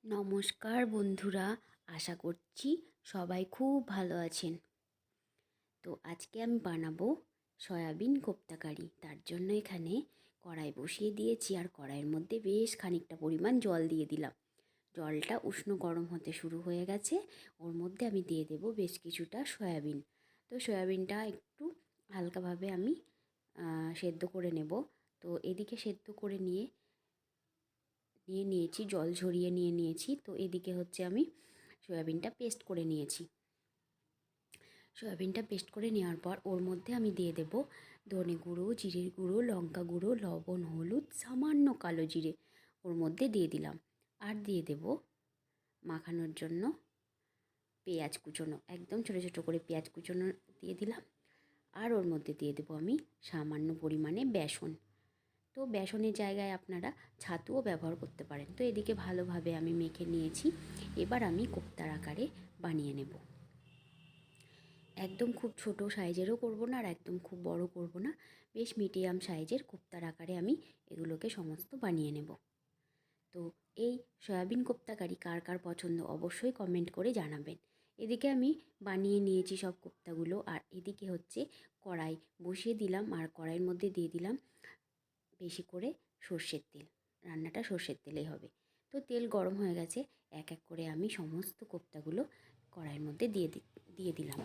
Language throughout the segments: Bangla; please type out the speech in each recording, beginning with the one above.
নমস্কার বন্ধুরা, আশা করছি সবাই খুব ভালো আছেন। তো আজকে আমি বানাবো সয়াবিন কোপ্তা কারি। তার জন্য এখানে কড়াই বসিয়ে দিয়েছি আর কড়াইয়ের মধ্যে বেশ খানিকটা পরিমাণ জল দিয়ে দিলাম। জলটা উষ্ণ গরম হতে শুরু হয়ে গেছে। ওর মধ্যে আমি দিয়ে দেব বেশ কিছুটা সয়াবিন। তো সয়াবিনটা একটু হালকাভাবে আমি সেদ্ধ করে নেব। তো এদিকে সেদ্ধ করে নিয়েছি, জল ঝরিয়ে নিয়েছি। তো এদিকে হচ্ছে আমি সয়াবিনটা পেস্ট করে নিয়েছি। সয়াবিনটা পেস্ট করে নেওয়ার পর ওর মধ্যে আমি দিয়ে দেব ধনে গুঁড়ো, জিরের গুঁড়ো, লঙ্কা গুঁড়ো, লবণ, হলুদ, সামান্য কালো জিরে ওর মধ্যে দিয়ে দিলাম। আর দিয়ে দেব মাখানোর জন্য পেঁয়াজ কুচোনো, একদম ছোটো ছোটো করে পেঁয়াজ কুচোনো দিয়ে দিলাম। আর ওর মধ্যে দিয়ে দেবো আমি সামান্য পরিমাণে বেসন। তো বেসনের জায়গায় আপনারা ছাতুও ব্যবহার করতে পারেন। তো এদিকে ভালোভাবে আমি মেখে নিয়েছি। এবার আমি কোপ্তার আকারে বানিয়ে নেব। একদম খুব ছোট সাইজেরও করব না, আর একদম খুব বড় করব না, বেশ মিডিয়াম সাইজের কোপ্তার আকারে আমি এগুলোকে সমস্ত বানিয়ে নেব। তো এই সয়াবিন কোপ্তা কারি কার কার পছন্দ অবশ্যই কমেন্ট করে জানাবেন। এদিকে আমি বানিয়ে নিয়েছি সব কোপ্তাগুলো, আর এদিকে হচ্ছে কড়াই বসিয়ে দিলাম, আর কড়াইয়ের মধ্যে দিয়ে দিলাম বেশি করে সর্ষের তেল। রান্নাটা সর্ষের তেলেই হবে। তো তেল গরম হয়ে গেছে, এক এক করে আমি সমস্ত কোপ্তাগুলো কড়াইয়ের মধ্যে দিয়ে দিলাম।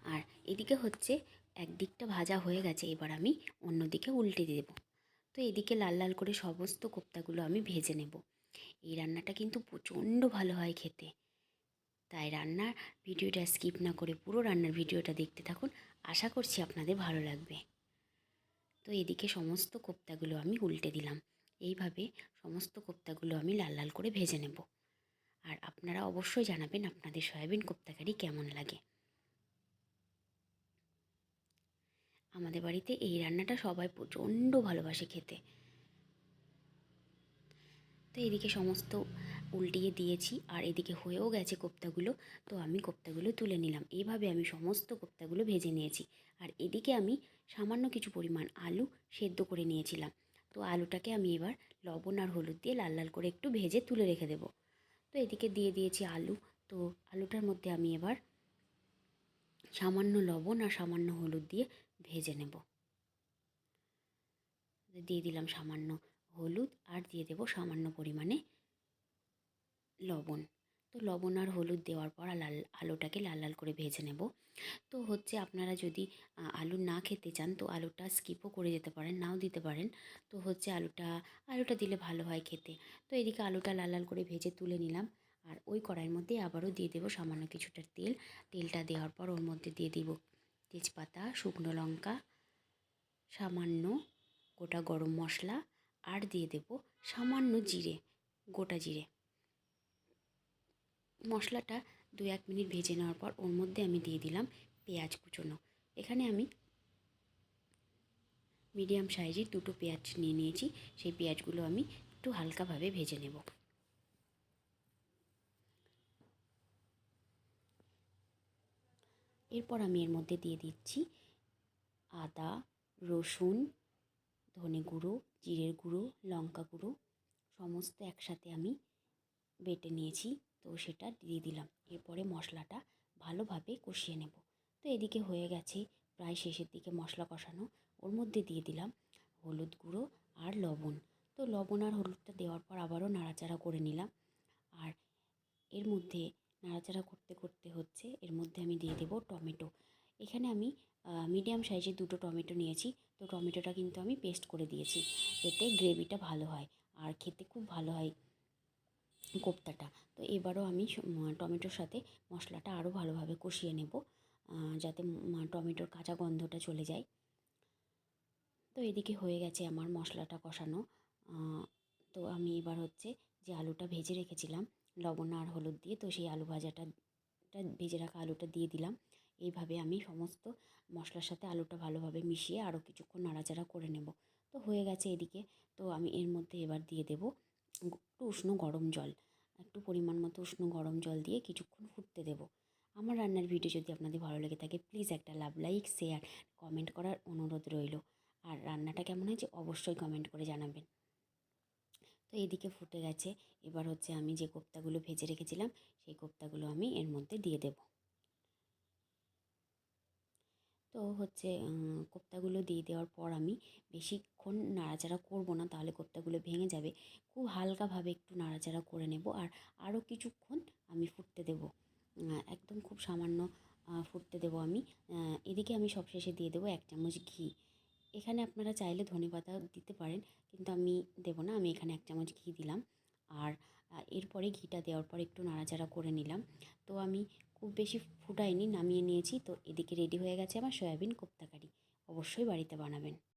আর এদিকে হচ্ছে একদিকটা ভাজা হয়ে গেছে, এবার আমি অন্য দিকে উল্টে দেব। তো এদিকে লাল লাল করে সমস্ত কোপ্তাগুলো আমি ভেজে নেব। এই রান্নাটা কিন্তু প্রচণ্ড ভালো হয় খেতে, তাই রান্নার ভিডিওটা স্কিপ না করে পুরো রান্নার ভিডিওটা দেখতে থাকুন। আশা করছি আপনাদের ভালো লাগবে। তো এদিকে সমস্ত কোপ্তাগুলো আমি উল্টে দিলাম। এইভাবে সমস্ত কোপ্তাগুলো আমি লাল লাল করে ভেজে নেব। আর আপনারা অবশ্যই জানাবেন আপনাদের সয়াবিন কোপ্তা কারি কেমন লাগে। আমাদের বাড়িতে এই রান্নাটা সবাই প্রচণ্ড ভালোবাসে খেতে। তো এদিকে সমস্ত উল্টিয়ে দিয়েছি, আর এদিকে হয়েও গেছে কোপ্তাগুলো। তো আমি কোপ্তাগুলো তুলে নিলাম। এইভাবে আমি সমস্ত কোপ্তাগুলো ভেজে নিয়েছি। আর এদিকে আমি সামান্য কিছু পরিমাণ আলু সেদ্ধ করে নিয়েছিলাম। তো আলুটাকে আমি এবার লবণ আর হলুদ দিয়ে লাল লাল করে একটু ভেজে তুলে রেখে দেব। তো এদিকে দিয়ে দিয়েছি আলু। তো আলুটার মধ্যে আমি এবার সামান্য লবণ আর সামান্য হলুদ দিয়ে ভেজে নেব। দিয়ে দিলাম সামান্য হলুদ, আর দিয়ে দেব সামান্য পরিমাণে লবণ। তো লবণ আর হলুদ দেওয়ার পর আলুটাকে লাল লাল করে ভেজে নেব। তো হচ্ছে আপনারা যদি আলু না খেতে চান তো আলুটা স্কিপও করে যেতে পারেন, নাও দিতে পারেন। তো হচ্ছে আলুটা দিলে ভালো হয় খেতে। তো এদিকে আলুটা লাল লাল করে ভেজে তুলে নিলাম। আর ওই কড়াইয়ের মধ্যে আবারও দিয়ে দেবো সামান্য কিছুটা তেল। তেলটা দেওয়ার পর ওর মধ্যে দিয়ে দিব তেজপাতা, শুকনো লঙ্কা, সামান্য গোটা গরম মশলা, আর দিয়ে দেব সামান্য জিরে, গোটা জিরে। মশলাটা 2-1 মিনিট ভেজে নেওয়ার পর ওর মধ্যে আমি দিয়ে দিলাম পেঁয়াজ কুচোনো। এখানে আমি মিডিয়াম সাইজের দুটো পেঁয়াজ নিয়েছি। সেই পেঁয়াজগুলো আমি একটু হালকাভাবে ভেজে নেব। এরপর আমি এর মধ্যে দিয়ে দিচ্ছি আদা, রসুন, ধনে গুঁড়ো, জিরের গুঁড়ো, লঙ্কা গুঁড়ো সমস্ত একসাথে আমি বেটে নিয়েছি। তো সেটা দিয়ে দিলাম। এরপরে মশলাটা ভালোভাবে কষিয়ে নেব। তো এদিকে হয়ে গেছে প্রায় শেষের দিকে মশলা কষানো। ওর মধ্যে দিয়ে দিলাম হলুদ গুঁড়ো আর লবণ। তো লবণ আর হলুদটা দেওয়ার পর আবারও নাড়াচাড়া করে নিলাম। আর এর মধ্যে নাড়াচাড়া করতে করতে হচ্ছে এর মধ্যে আমি দিয়ে দেব টমেটো। এখানে আমি মিডিয়াম সাইজের দুটো টমেটো নিয়েছি। তো টমেটোটা কিন্তু আমি পেস্ট করে দিয়েছি, এতে গ্রেভিটা ভালো হয় আর খেতে খুব ভালো হয় কোপ্তাটা। তো এবারও আমি টমেটোর সাথে মশলাটা আরও ভালোভাবে কষিয়ে নেব, যাতে টমেটোর কাঁচা গন্ধটা চলে যায়। তো এদিকে হয়ে গেছে আমার মশলাটা কষানো। তো আমি এবার হচ্ছে যে আলুটা ভেজে রেখেছিলাম লবণ আর হলুদ দিয়ে, তো সেই আলু ভাজাটা ভেজে রাখা আলুটা দিয়ে দিলাম। এইভাবে আমি সমস্ত মশলার সাথে আলুটা ভালোভাবে মিশিয়ে আরও কিছুক্ষণ নাড়াচাড়া করে নেব। তো হয়ে গেছে এদিকে। তো আমি এর মধ্যে এবার দিয়ে দেব একটু উষ্ণ গরম জল। একটু পরিমাণ মতো উষ্ণ গরম জল দিয়ে কিছুক্ষণ ফুটতে দেব। আমার রান্নার ভিডিও যদি আপনাদের ভালো লেগে থাকে প্লিজ একটা লাইক, শেয়ার, কমেন্ট করার অনুরোধ রইল। আর রান্নাটা কেমন হয়েছে অবশ্যই কমেন্ট করে জানাবেন। তো এদিকে ফুটে গেছে। এবার হচ্ছে আমি যে কোপ্তাগুলো ভেজে রেখেছিলাম সেই কোপ্তাগুলো আমি এর মধ্যে দিয়ে দেব। তো হচ্ছে কোপ্তাগুলো দিয়ে দেওয়ার পর আমি বেশিক্ষণ নাড়াচাড়া করব না, তাহলে কোপ্তাগুলো ভেঙে যাবে। খুব হালকাভাবে একটু নাড়াচাড়া করে নেব আর আরও কিছুক্ষণ আমি ফুটতে দেব। একদম খুব সামান্য ফুটতে দেব আমি। এদিকে আমি সবশেষে দিয়ে দেবো 1 চামচ ঘি। এখানে আপনারা চাইলে ধনেপাতা দিতে পারেন, কিন্তু আমি দেবো না। আমি এখানে 1 চামচ ঘি দিলাম। আর এরপরে ঘিটা দেওয়ার পর একটু নাড়াচাড়া করে নিলাম। তো আমি খুব বেশি ফুটাইনি, নামিয়ে নিয়েছি। তো এদিকে রেডি হয়ে গেছে আমার সয়াবিন কোপ্তা কারি। অবশ্যই বাড়িতে বানাবেন।